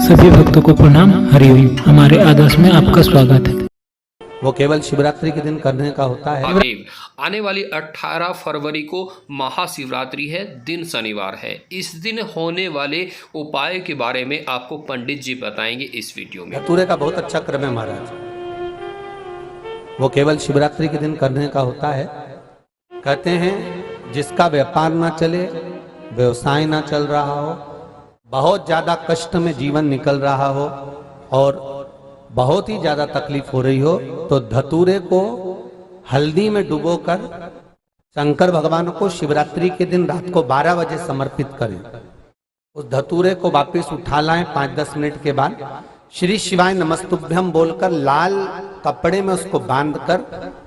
सभी भक्तों को प्रणाम। हरिओम। हमारे आदर्श में आपका स्वागत है। वो केवल शिवरात्रि के दिन करने का होता है। आने वाली 18 फरवरी को महाशिवरात्रि है, दिन शनिवार है। इस दिन होने वाले उपाय के बारे में आपको पंडित जी बताएंगे इस वीडियो में। धतूरे का बहुत अच्छा क्रम है महाराज, वो केवल शिवरात्रि के दिन करने का होता है। कहते हैं जिसका व्यापार ना चले, व्यवसाय ना चल रहा हो, बहुत ज्यादा कष्ट में जीवन निकल रहा हो और बहुत ही ज्यादा तकलीफ हो रही हो, तो धतूरे को हल्दी में डुबोकर शंकर भगवान को शिवरात्रि के दिन रात को 12 बजे समर्पित करें। उस धतूरे को वापस उठा लाएं 5-10 मिनट के बाद, श्री शिवाय नमस्तुभ्यम बोलकर लाल कपड़े में उसको बांधकर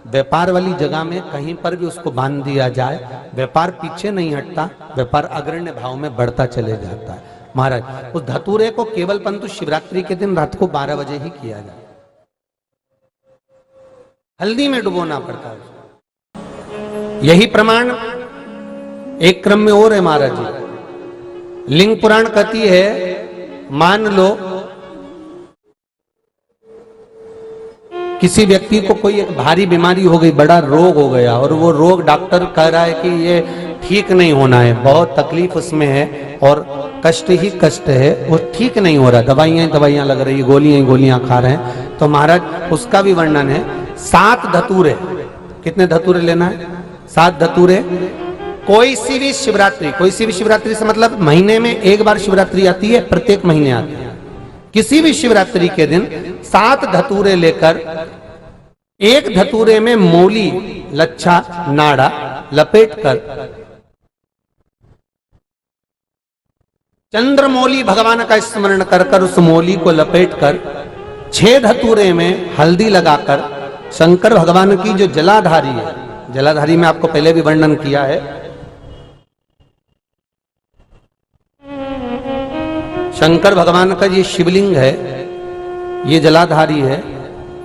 व्यापार वाली जगह में कहीं पर भी उसको बांध दिया जाए। व्यापार पीछे नहीं हटता, व्यापार अग्रण्य भाव में बढ़ता चले जाता है। महाराज उस धतूरे को केवल परंतु शिवरात्रि के दिन रात को 12 बजे ही किया जाए, हल्दी में डुबोना पड़ता है। यही प्रमाण एक क्रम में और है महाराज जी। लिंग पुराण कहती है, मान लो किसी व्यक्ति को कोई एक भारी बीमारी हो गई, बड़ा रोग हो गया और वो रोग डॉक्टर कह रहा है कि ये ठीक नहीं होना है, बहुत तकलीफ उसमें है और कष्ट ही कष्ट है, वो ठीक नहीं हो रहा, दवाइयां लग रही, गोलियां खा रहे हैं। तो महाराज उसका भी वर्णन है। 7 धतूरे, कितने धतूरे लेना है? 7 धतूरे। कोई सी भी शिवरात्रि से मतलब महीने में एक बार शिवरात्रि आती है, प्रत्येक महीने आती है। किसी भी शिवरात्रि के दिन 7 धतूरे लेकर, एक धतूरे में मूली, लच्छा, नाड़ा लपेटकर चंद्रमौली भगवान का स्मरण कर उस मौली को लपेटकर 6 धतूरे में हल्दी लगाकर शंकर भगवान की जो जलाधारी है, जलाधारी में आपको पहले भी वर्णन किया है, शंकर भगवान का ये शिवलिंग है, ये जलाधारी है,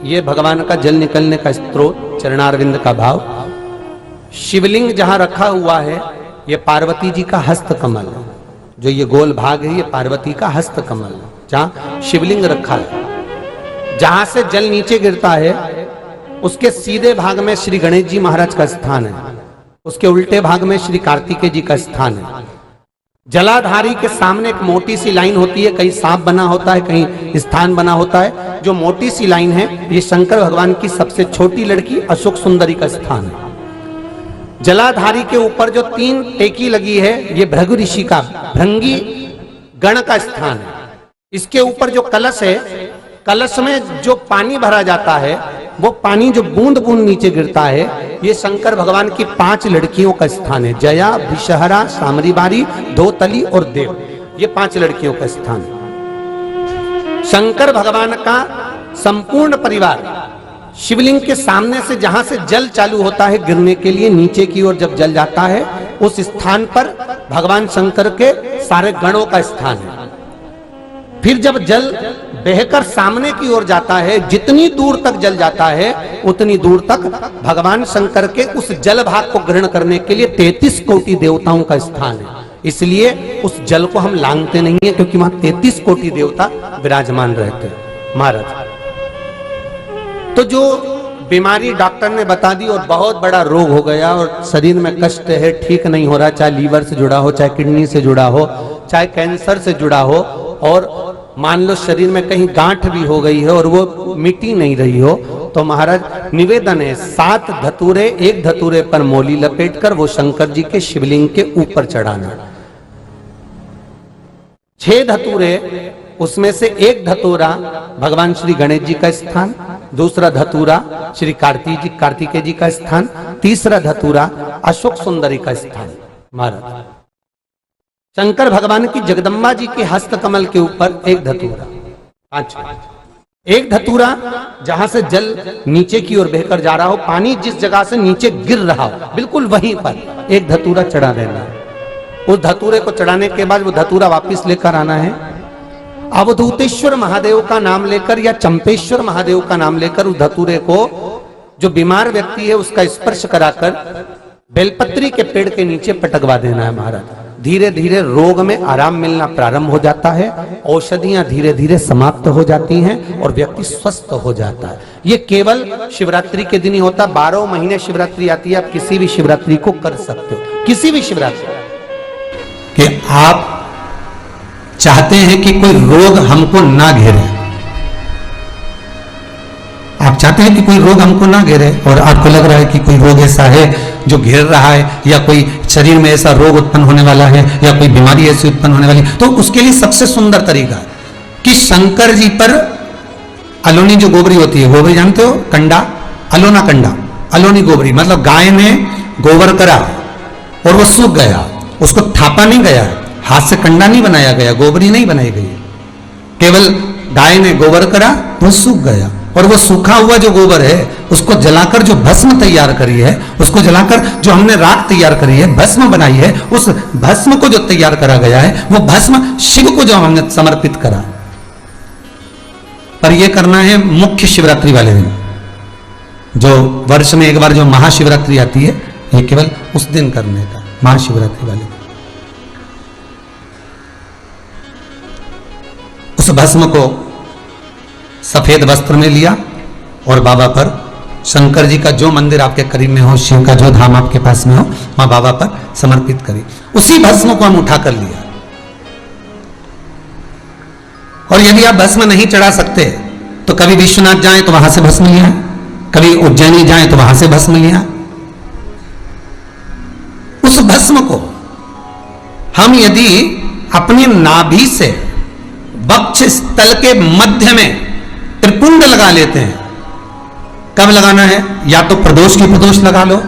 ये भगवान का जल निकलने का स्त्रोत, चरणारविंद का भाव। शिवलिंग जहां रखा हुआ है ये पार्वती जी का हस्त कमल है, जो ये गोल भाग है ये पार्वती का हस्त कमल है, जहां शिवलिंग रखा है। जहां से जल नीचे गिरता है उसके सीधे भाग में श्री गणेश जी महाराज का स्थान है, उसके उल्टे भाग में श्री कार्तिकेय जी का स्थान है। जलाधारी के सामने एक मोटी सी लाइन होती है, कहीं सांप बना होता है, कहीं स्थान बना होता है। जो मोटी सी लाइन है ये शंकर भगवान की सबसे छोटी लड़की अशोक सुंदरी का स्थान है। जलाधारी के ऊपर जो 3 टेकी लगी है ये भृगु ऋषि का, भृंगी गण का स्थान है। इसके ऊपर जो कलश है, कलश में जो पानी भरा जाता है वो पानी जो बूंद बूंद नीचे गिरता है, ये शंकर भगवान की 5 लड़कियों का स्थान है। जया, विषहरा, सामरीबारी, धोतली और देव, ये 5 लड़कियों का स्थान है। शंकर भगवान का संपूर्ण परिवार शिवलिंग के सामने से, जहां से जल चालू होता है गिरने के लिए नीचे की ओर जब जल जाता है, उस स्थान पर भगवान शंकर के सारे गणों का स्थान है। फिर जब जल बहकर सामने की ओर जाता है, जितनी दूर तक जल जाता है उतनी दूर तक भगवान शंकर के उस जल भाग को ग्रहण करने के लिए 33 कोटि देवताओं का स्थान है। इसलिए उस जल को हम लांघते नहीं है, क्योंकि वहां 33 कोटि देवता विराजमान रहते हैं महाराज। तो जो बीमारी डॉक्टर ने बता दी और बहुत बड़ा रोग हो गया और शरीर में कष्ट है, ठीक नहीं हो रहा, चाहे लीवर से जुड़ा हो, चाहे किडनी से जुड़ा हो, चाहे कैंसर से जुड़ा हो, और मान लो शरीर में कहीं गांठ भी हो गई है और वो मिटी नहीं रही हो, तो महाराज निवेदन है 7 धतूरे, एक धतूरे पर मौली लपेटकर वो शंकर जी के शिवलिंग के ऊपर चढ़ाना। 6 धतूरे, उसमें से एक धतूरा भगवान श्री गणेश जी का स्थान, दूसरा धतूरा श्री कार्तिकेय जी का स्थान, तीसरा धतूरा अशोक सुंदरी का स्थान। महाराज शंकर भगवान की जगदम्बा जी के हस्त कमल के ऊपर एक धतूरा, 5, एक धतूरा जहां से जल नीचे की ओर बहकर जा रहा हो, पानी जिस जगह से नीचे गिर रहा हो बिल्कुल वहीं पर एक धतूरा चढ़ा देना है। उस धतूरे को चढ़ाने के बाद वो धतूरा वापिस लेकर आना है। अवधूतेश्वर महादेव का नाम लेकर या चंपेश्वर महादेव का नाम लेकर उस धतूरे को, जो बीमार व्यक्ति है उसका स्पर्श कराकर बेलपत्री के पेड़ के नीचे पटकवा देना है महाराज। धीरे धीरे रोग में आराम मिलना प्रारंभ हो जाता है, औषधियां धीरे धीरे समाप्त हो जाती हैं और व्यक्ति स्वस्थ हो जाता है। ये केवल शिवरात्रि के दिन ही होता। 12 महीने शिवरात्रि आती है, आप किसी भी शिवरात्रि को कर सकते हो, किसी भी शिवरात्रि। कि आप चाहते हैं कि कोई रोग हमको ना घेरे, आप चाहते हैं कि कोई रोग हमको ना घेरे, और आपको लग रहा है कि कोई रोग ऐसा है जो घेर रहा है, या कोई शरीर में ऐसा रोग उत्पन्न होने वाला है, या कोई बीमारी ऐसी उत्पन्न होने वाली है, तो उसके लिए सबसे सुंदर तरीका है कि शंकर जी पर अलोनी जो गोबरी होती है, गोबरी जानते हो, कंडा, अलोना कंडा, अलोनी गोबरी, मतलब गाय ने गोबर करा और वो सूख गया, उसको थापा नहीं गया, हाथ से कंडा नहीं बनाया गया, गोबरी नहीं बनाई गई, केवल गाय ने गोबर करा, वो सूख गया, और वो सूखा हुआ जो गोबर है उसको जलाकर जो भस्म तैयार करी है, उसको जलाकर जो हमने राख तैयार करी है, भस्म बनाई है, उस भस्म को जो तैयार करा गया है, वो भस्म शिव को जो हमने समर्पित करा। पर ये करना है मुख्य शिवरात्रि वाले दिन, जो वर्ष में एक बार जो महाशिवरात्रि आती है, ये केवल उस दिन करने का, महाशिवरात्रि वाले दिन। उस भस्म को सफेद वस्त्र में लिया और बाबा पर, शंकर जी का जो मंदिर आपके करीब में हो, शिव का जो धाम आपके पास में हो, वहां बाबा पर समर्पित करी। उसी भस्म को हम उठा कर लिया, और यदि आप भस्म नहीं चढ़ा सकते तो कभी विश्वनाथ जाएं तो वहां से भस्म लिया, कभी उज्जैनी जाएं तो वहां से भस्म लिया। उस भस्म को हम यदि अपनी नाभि से वक्ष स्थल के मध्य में त्रिपुंड लगा लेते हैं, कब लगाना है, या तो प्रदोष की प्रदोष लगा लो,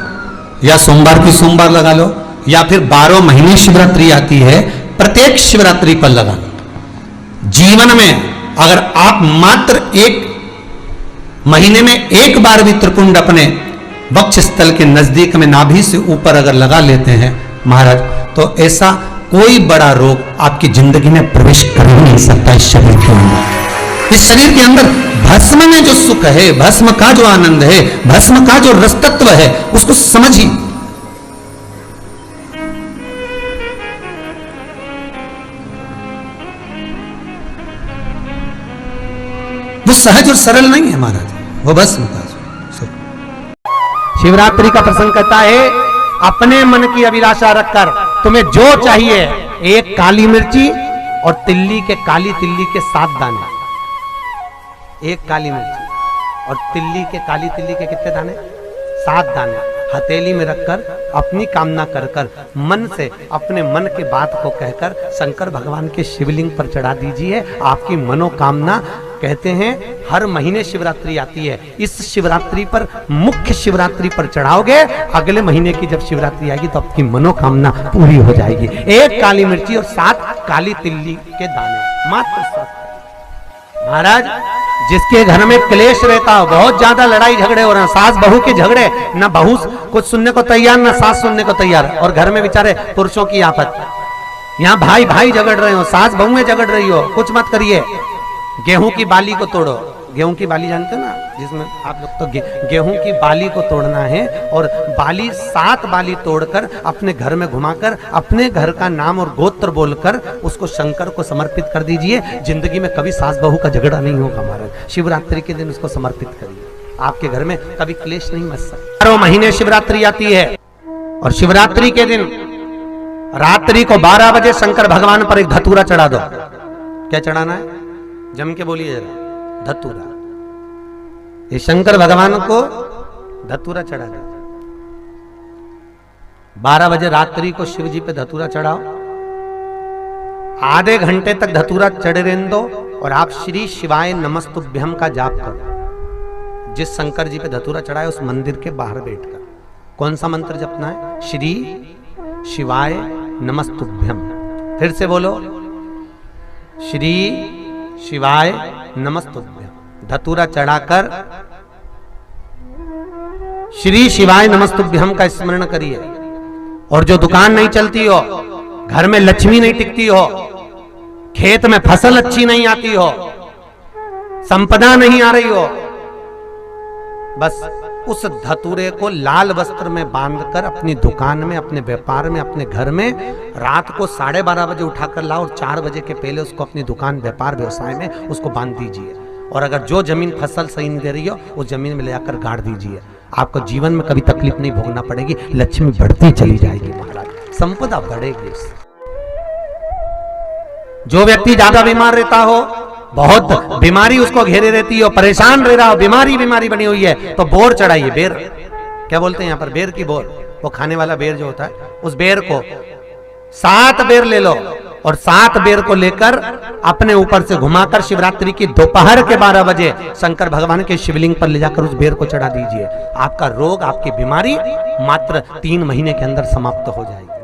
या सोमवार की सोमवार लगा लो, या फिर 12 महीने शिवरात्रि आती है, प्रत्येक शिवरात्रि पर लगा लो। जीवन में अगर आप मात्र एक महीने में एक बार भी त्रिपुंड अपने वक्ष स्थल के नजदीक में नाभि से ऊपर अगर लगा लेते हैं महाराज, तो ऐसा कोई बड़ा रोग आपकी जिंदगी में प्रवेश कर ही नहीं सकता। इस शरीर के अंदर, इस शरीर के अंदर भस्म में जो सुख है, भस्म का जो आनंद है, भस्म का जो रसतत्व है, उसको समझिए। वो सहज और सरल नहीं है महाराज, वो भस्म का सुख। शिवरात्रि का प्रसंग कहता है, अपने मन की अभिलाषा रखकर तुम्हें जो चाहिए, एक काली मिर्ची और तिल्ली के, काली तिल्ली के 7 दाने, एक काली मिर्ची और तिल्ली के, काली तिल्ली के कितने दाने, 7 दाने हथेली में रखकर अपनी कामना कर कर मन से अपने मन के बात को कहकर शंकर भगवान के शिवलिंग पर चढ़ा दीजिए। आपकी मनोकामना, कहते हैं हर महीने शिवरात्रि आती है, इस शिवरात्रि पर, मुख्य शिवरात्रि पर चढ़ाओगे, अगले महीने की जब शिवरात्रि आएगी तो आपकी मनोकामना पूरी हो जाएगी। एक काली मिर्ची और 7 काली तिल्ली के दाने, मात्र 7। महाराज, जिसके घर में क्लेश रहता हो, बहुत ज्यादा लड़ाई झगड़े हो रहे हैं, सास बहू के झगड़े, ना बहू कुछ सुनने को तैयार, ना सास सुनने को तैयार, और घर में बेचारे पुरुषों की आफत, यहाँ भाई भाई झगड़ रहे हो, सास बहुएं झगड़ रही हो, कुछ मत करिए। गेहूं की बाली को तोड़ो, गेहूं की बाली जानते हो ना, जिसमें आप लोग तो गेहूं की बाली को तोड़ना है, और बाली 7 बाली तोड़कर अपने घर में घुमाकर अपने घर का नाम और गोत्र बोलकर उसको शंकर को समर्पित कर दीजिए। जिंदगी में कभी सास बहू का झगड़ा नहीं होगा महाराज। शिवरात्रि के दिन उसको समर्पित करिए, आपके घर में कभी क्लेश नहीं मच सकता। 12 महीने शिवरात्रि आती है, और शिवरात्रि के दिन रात्रि को 12 बजे शंकर भगवान पर एक धतूरा चढ़ा दो। क्या चढ़ाना है, जम के बोलिए जरा, धतूरा। ये शंकर भगवान को धतूरा चढ़ा दो। 12 बजे रात्रि को शिव जी पे धतूरा चढ़ाओ, आधे घंटे तक धतूरा चढ़े रहने दो, और आप श्री शिवाय नमस्तुभ्यम का जाप करो। जिस शंकर जी पे धतूरा चढ़ाए उस मंदिर के बाहर बैठकर कौन सा मंत्र जपना है, श्री शिवाय नमस्तुभ्यम। फिर से बोलो, श्री शिवाय नमस्तुभ्यम। धतूरा चढ़ाकर श्री शिवाय नमस्तुभ्यम का स्मरण करिए। और जो दुकान नहीं चलती हो, घर में लक्ष्मी नहीं टिकती हो, खेत में फसल अच्छी नहीं आती हो, संपदा नहीं आ रही हो, बस उस धतूरे को लाल वस्त्र में बांधकर अपनी दुकान में, अपने व्यापार में, अपने घर में रात को 12:30 बजे उठाकर लाओ और 4 बजे के पहले उसको अपनी दुकान, व्यापार, व्यवसाय में उसको बांध दीजिए। और अगर जो जमीन फसल सही नहीं दे रही हो उस जमीन में ले जाकर गाड़ दीजिए। आपको जीवन में कभी तकलीफ नहीं भोगना पड़ेगी, लक्ष्मी बढ़ती चली जाएगी महाराज, संपदा बढ़ेगी। जो व्यक्ति ज्यादा बीमार रहता हो, बहुत बीमारी उसको घेरे रहती हो, परेशान रह रहा हो, बीमारी बनी हुई है, तो बोर चढ़ाइए। बेर क्या बोलते हैं यहाँ पर, बेर की बोर, वो खाने वाला बेर जो होता है, उस बेर को 7 बेर ले लो और 7 बेर को लेकर अपने ऊपर से घुमाकर शिवरात्रि की दोपहर के 12 बजे शंकर भगवान के शिवलिंग पर ले जाकर उस बेर को चढ़ा दीजिए। आपका रोग, आपकी बीमारी मात्र 3 महीने के अंदर समाप्त हो जाएगी।